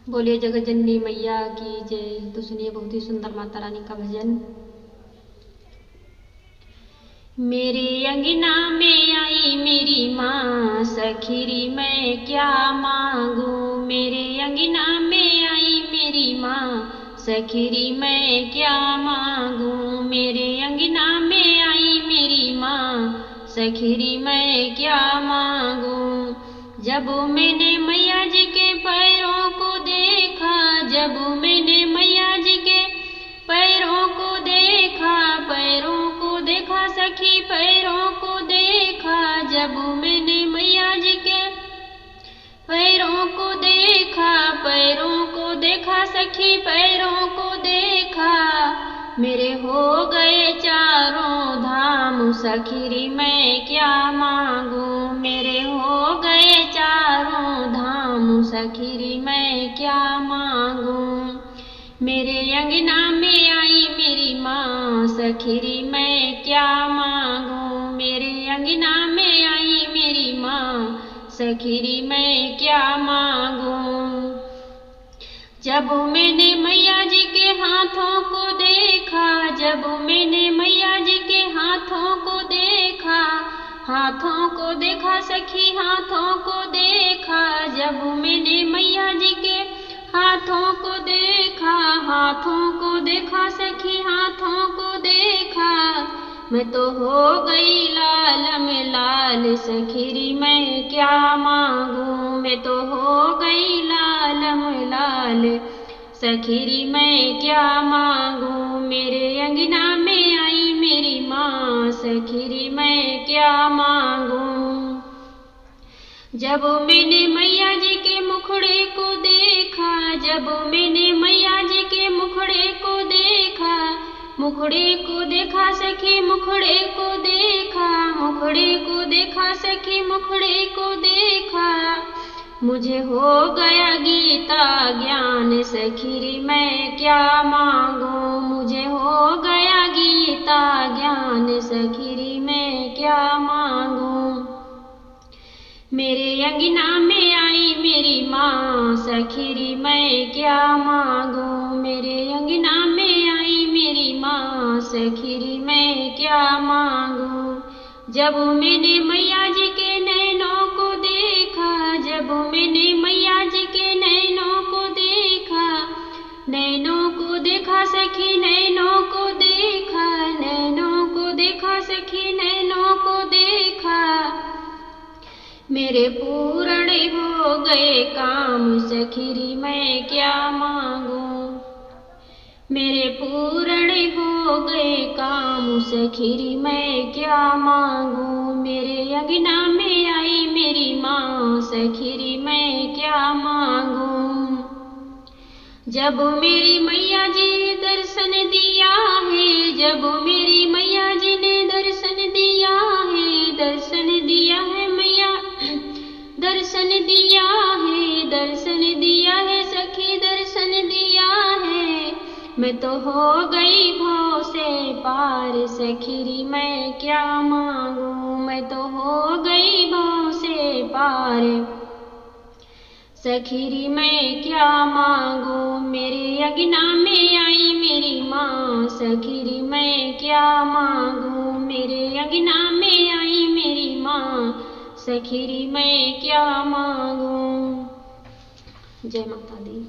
बोलिए जगत जननी मैया की जय। तो सुनिए बहुत ही सुंदर माता रानी का भजन। मेरे अंगना में आई मेरी माँ, सखीरी मैं क्या मांगू। मेरे अंगना में आई मेरी माँ, सखीरी मैं क्या मांगू। मेरे अंगना में आई मेरी माँ, सखीरी मैं क्या मांगू। जब मैंने मैया जी के पैरों को देखा, जब मैंने मैया जी के पैरों को देखा, पैरों को देखा सखी पैरों को देखा। जब मैंने मैया जी के पैरों को देखा, पैरों को देखा सखी पैरों को देखा। मेरे हो गए चारों धाम, सखीरी मैं क्या मांगू। मेरे हो गए चारों धाम, सखीरी मैं क्या मांगू। मेरे अंगना में आई मेरी माँ, सखीरी मैं क्या मांगू। मेरे अंगना में आई मेरी माँ, सखीरी मैं क्या मांगू। जब मैंने मैया जी के हाथों को देखा, जब मैंने मैया जी के हाथों को देखा, हाथों को देखा सखी हाथों को देखा। जब मैंने मैया जी के हाथों को देखा, हाथों को देखा सखी हाथों को देखा। मैं तो हो गई लाल में लाल, सखीरी मैं क्या मांगू। मैं तो हो गई लाल में लाल, सखीरी मैं क्या मांगू। मेरे अंगना में आई मेरी माँ, सखीरी मैं क्या मांगू। जब मैंने मैया जी के मुखड़े को देखा, जब मैंने मैया जी के मुखड़े को देखा, मुखड़े को देखा सखी मुखड़े को देखा, मुखड़े को देखा सखी मुखड़े को देखा। मुझे हो गया गीता ज्ञान, सखीरी मैं क्या मांगू। मुझे हो गया गीता ज्ञान, सखीरी मैं क्या मांगू। मेरे अंगना में आई मेरी माँ, सखीरी मैं क्या मांगू। मेरे अंगना में आई मेरी माँ, सखीरी मैं क्या मांगू। जब मैंने मैया जी के नैनों को देखा, जब मैंने मैया जी के नैनों को देखा, नैनों को देखा सखी नैनों को देखा, नैनों को देखा सखी नैनों को देखा। मेरे पूर्ण हो गए काम, सखीरी मैं क्या मांगू। मेरे पूर्ण हो गए काम, सखीरी मैं क्या मांगू। मेरे अंगना में आई मेरी माँ, सखीरी मैं क्या मांगू। जब मेरी मैया जी दर्शन दिया है, जब मेरी मैया जी ने दर्शन दिया है, दर्शन दिया है मैया दर्शन दिया है, दर्शन दिया है सखी दर्शन दिया है। मैं तो हो गई भव से पार, सखीरी मैं क्या मांगू। मैं तो हो गई भव से पार, सखीरी मैं क्या मांगू। मेरे अंगना में आई मेरी माँ, सखीरी मैं क्या मांगू। मेरे अंगना में आई मेरी माँ, सखीरी मैं क्या मांगू। जय माता दी।